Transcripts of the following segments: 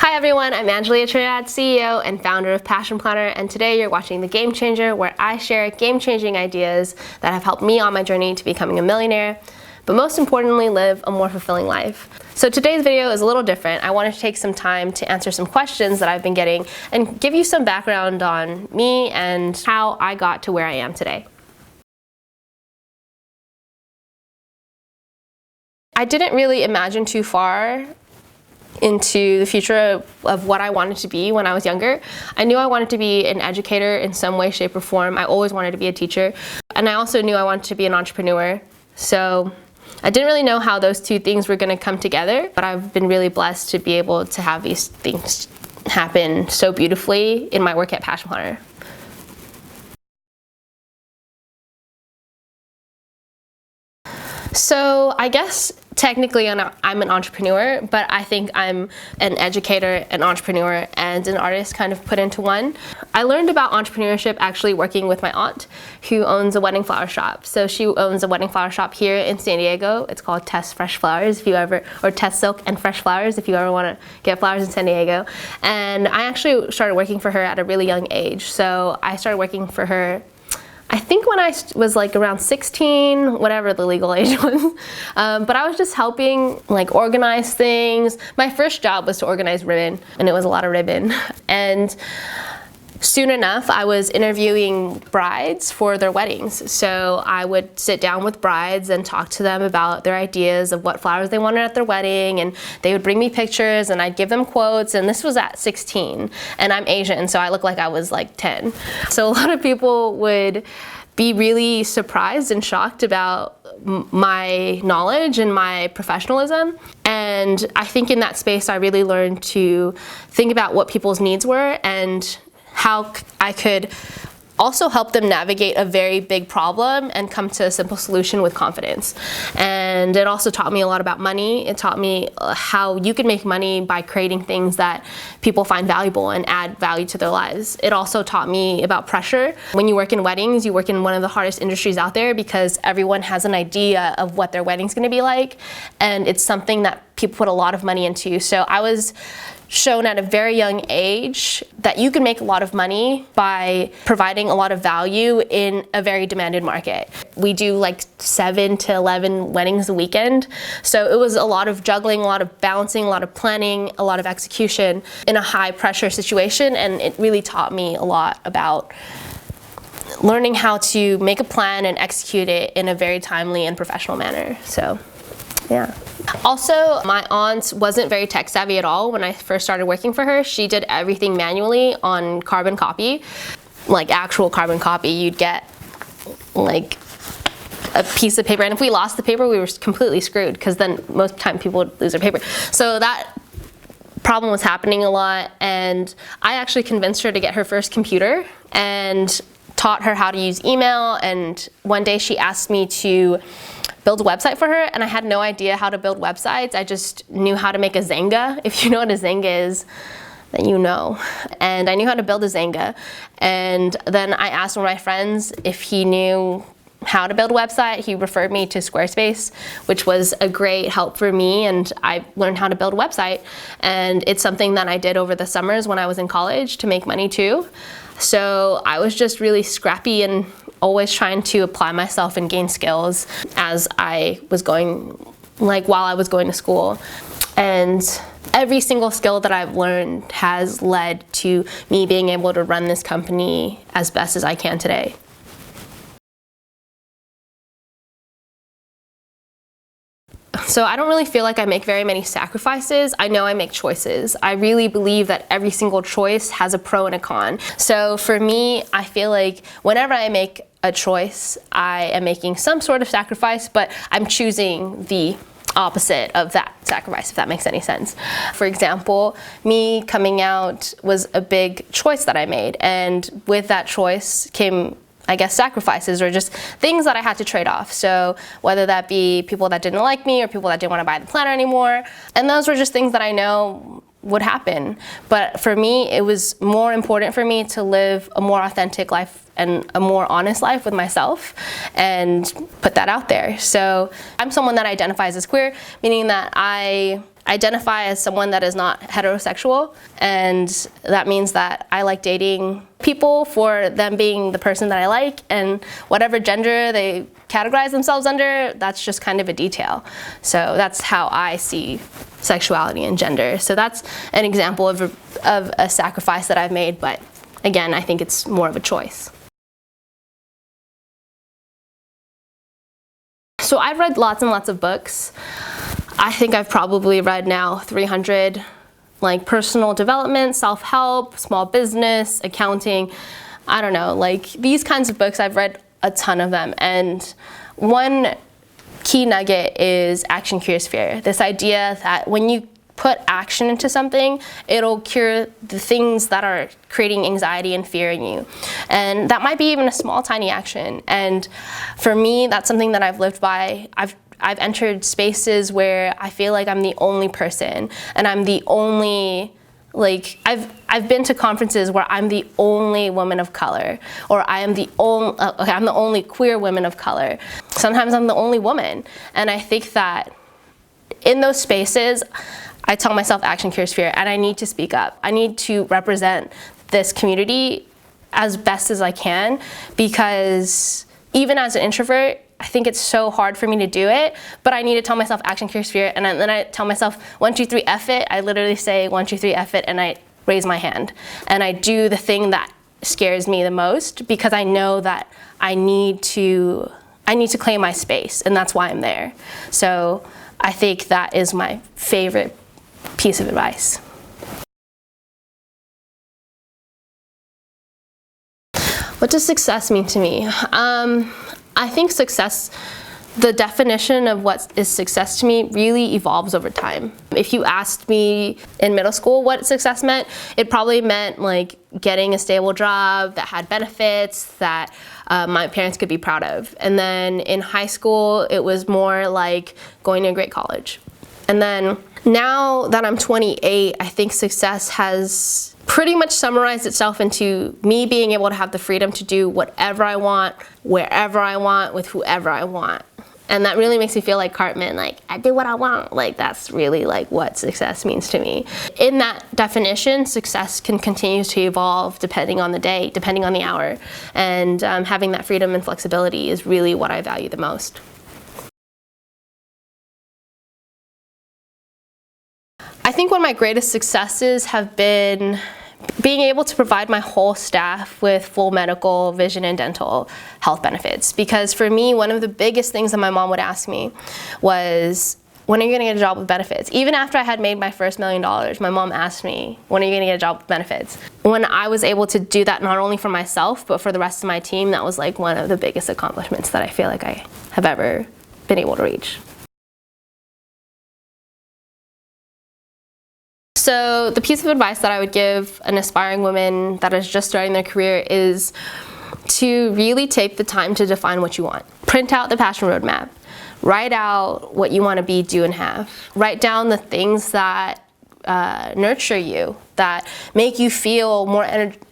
Hi everyone, I'm Angelia, CEO and founder of Passion Planner, and today you're watching the Gamechanger, where I share game-changing ideas that have helped me on my journey to becoming a millionaire, but most importantly, live a more fulfilling life. So today's video is a little different. I wanted to take some time to answer some questions that I've been getting and give you some background on me and how I got to where I am today. I didn't really imagine too far into the future of what I wanted to be when I was younger. I knew I wanted to be an educator in some way, shape, or form. I always wanted to be a teacher. And I also knew I wanted to be an entrepreneur. So I didn't really know how those two things were going to come together, but I've been really blessed to be able to have these things happen so beautifully in my work at Passion Planner. So I guess technically I'm an entrepreneur, but I think I'm an educator, an entrepreneur, and an artist kind of put into one. I learned about entrepreneurship actually working with my aunt, who owns a wedding flower shop. So she owns a wedding flower shop here in San Diego. It's called Tess Fresh Flowers, if you ever, or Tess Silk and Fresh Flowers, if you ever want to get flowers in San Diego. And I actually started working for her at a really young age. So I started working for her, I think when I was like around 16, whatever the legal age was. But I was just helping like organize things. My first job was to organize ribbon, and it was a lot of ribbon. And soon enough, I was interviewing brides for their weddings. So I would sit down with brides and talk to them about their ideas of what flowers they wanted at their wedding, and they would bring me pictures and I'd give them quotes, and this was at 16. And I'm Asian, so I look like I was like 10. So a lot of people would be really surprised and shocked about my knowledge and my professionalism. And I think in that space, I really learned to think about what people's needs were and how I could also help them navigate a very big problem and come to a simple solution with confidence. And it also taught me a lot about money. It taught me how you can make money by creating things that people find valuable and add value to their lives. It also taught me about pressure. When you work in weddings, you work in one of the hardest industries out there because everyone has an idea of what their wedding's gonna be like, and it's something that people put a lot of money into. So I was shown at a very young age that you can make a lot of money by providing a lot of value in a very demanded market. We do like 7 to 11 weddings a weekend. So it was a lot of juggling, a lot of balancing, a lot of planning, a lot of execution in a high pressure situation. And it really taught me a lot about learning how to make a plan and execute it in a very timely and professional manner. So, yeah. Also, my aunt wasn't very tech savvy at all when I first started working for her. She did everything manually on carbon copy, like actual carbon copy. You'd get like a piece of paper, and if we lost the paper, we were completely screwed, because then most of the time people would lose their paper. So that problem was happening a lot, and I actually convinced her to get her first computer and taught her how to use email. And one day she asked me to build a website for her, and I had no idea how to build websites. I just knew how to make a Zanga. If you know what a Zanga is, then you know. And I knew how to build a Zanga. And then I asked one of my friends if he knew how to build a website. He referred me to Squarespace, which was a great help for me, and I learned how to build a website. And it's something that I did over the summers when I was in college to make money too. So I was just really scrappy and always trying to apply myself and gain skills as I was going, like while I was going to school. And every single skill that I've learned has led to me being able to run this company as best as I can today. So I don't really feel like I make very many sacrifices. I know I make choices. I really believe that every single choice has a pro and a con. So for me, I feel like whenever I make a choice, I am making some sort of sacrifice, but I'm choosing the opposite of that sacrifice, if that makes any sense. For example, me coming out was a big choice that I made, and with that choice came, I guess, sacrifices or just things that I had to trade off. So whether that be people that didn't like me or people that didn't want to buy the planner anymore, and those were just things that I know would happen. But for me, it was more important for me to live a more authentic life and a more honest life with myself and put that out there. So I'm someone that identifies as queer, meaning that I identify as someone that is not heterosexual, and that means that I like dating people for them being the person that I like, and whatever gender they categorize themselves under, that's just kind of a detail. So that's how I see sexuality and gender. So that's an example of a sacrifice that I've made, but again, I think it's more of a choice. So I've read lots and lots of books. I think I've probably read now 300, like personal development, self-help, small business, accounting. I don't know, like these kinds of books, I've read a ton of them. And one key nugget is action cures fear. This idea that when you put action into something, it'll cure the things that are creating anxiety and fear in you. And that might be even a small, tiny action. And for me, that's something that I've lived by. I've entered spaces where I feel like I'm the only person, and I'm the only, like, I've been to conferences where I'm the only woman of color, or I'm the only queer woman of color. Sometimes I'm the only woman. And I think that in those spaces, I tell myself action cures fear, and I need to speak up. I need to represent this community as best as I can, because even as an introvert, I think it's so hard for me to do it, but I need to tell myself action cures fear, and then I tell myself 1, 2, 3, F it. I literally say 1, 2, 3, F it, and I raise my hand. And I do the thing that scares me the most, because I know that I need to claim my space, and that's why I'm there. So I think that is my favorite piece of advice. What does success mean to me? I think success, the definition of what is success to me really evolves over time. If you asked me in middle school what success meant, it probably meant like getting a stable job that had benefits that my parents could be proud of. And then in high school, it was more like going to a great college. And then now that I'm 28, I think success has pretty much summarized itself into me being able to have the freedom to do whatever I want, wherever I want, with whoever I want. And that really makes me feel like Cartman, like, I do what I want. Like, that's really like what success means to me. In that definition, success can continue to evolve depending on the day, depending on the hour. And having that freedom and flexibility is really what I value the most. I think one of my greatest successes have been being able to provide my whole staff with full medical, vision, and dental health benefits. Because for me, one of the biggest things that my mom would ask me was, when are you gonna get a job with benefits? Even after I had made my first $1 million, my mom asked me, when are you gonna get a job with benefits? When I was able to do that, not only for myself, but for the rest of my team, that was like one of the biggest accomplishments that I feel like I have ever been able to reach. So the piece of advice that I would give an aspiring woman that is just starting their career is to really take the time to define what you want. Print out the passion roadmap. Write out what you want to be, do, and have. Write down the things that nurture you, that make you feel more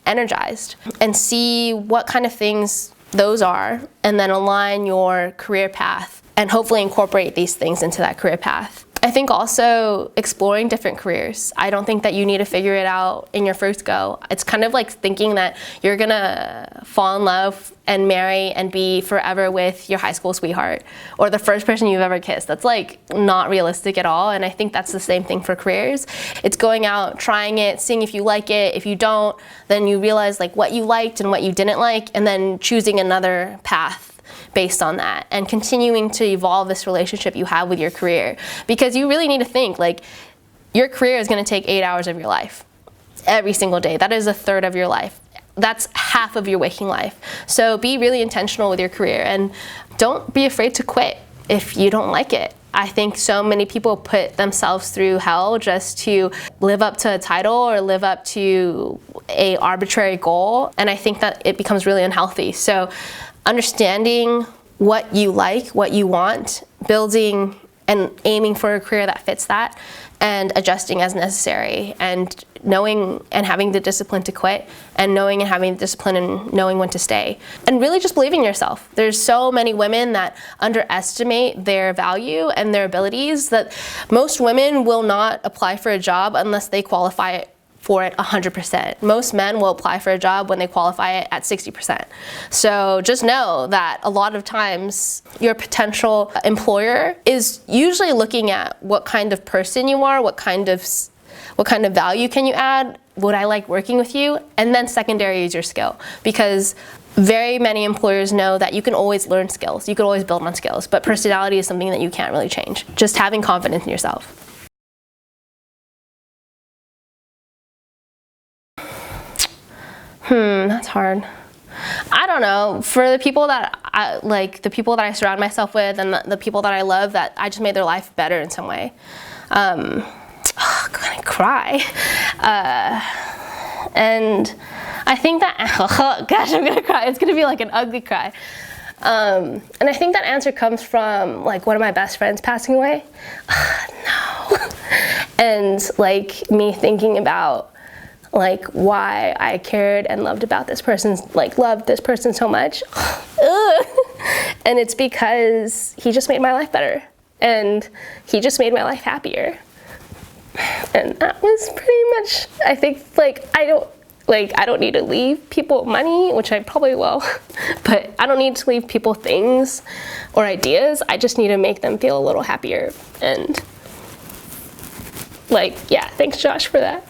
energized, and see what kind of things those are, and then align your career path and hopefully incorporate these things into that career path. I think also exploring different careers. I don't think that you need to figure it out in your first go. It's kind of like thinking that you're gonna fall in love and marry and be forever with your high school sweetheart or the first person you've ever kissed. That's like not realistic at all, and I think that's the same thing for careers. It's going out, trying it, seeing if you like it. If you don't, then you realize like what you liked and what you didn't like, and then choosing another path based on that, and continuing to evolve this relationship you have with your career. Because you really need to think, like, your career is going to take 8 hours of your life every single day. That is a third of your life. That's half of your waking life. So be really intentional with your career, and don't be afraid to quit if you don't like it. I think so many people put themselves through hell just to live up to a title or live up to a arbitrary goal, and I think that it becomes really unhealthy. So understanding what you like, what you want, building and aiming for a career that fits that, and adjusting as necessary, and knowing and having the discipline to quit, and knowing and having the discipline and knowing when to stay, and really just believing in yourself. There's so many women that underestimate their value and their abilities, that most women will not apply for a job unless they qualify for it 100%. Most men will apply for a job when they qualify it at 60%. So just know that a lot of times your potential employer is usually looking at what kind of person you are, what kind of value can you add, would I like working with you, and then secondary is your skill. Because very many employers know that you can always learn skills, you can always build on skills, but personality is something that you can't really change. Just having confidence in yourself. That's hard. I don't know. For the people that I surround myself with, and the people that I love, that I just made their life better in some way. I'm gonna cry. And I think that, oh gosh, I'm gonna cry. It's gonna be like an ugly cry. And I think that answer comes from like one of my best friends passing away. No. And like me thinking about like why I cared and loved this person so much. And it's because he just made my life better, and he just made my life happier. And that was pretty much, I think, I don't need to leave people money, which I probably will, but I don't need to leave people things or ideas. I just need to make them feel a little happier. And yeah, thanks Josh for that.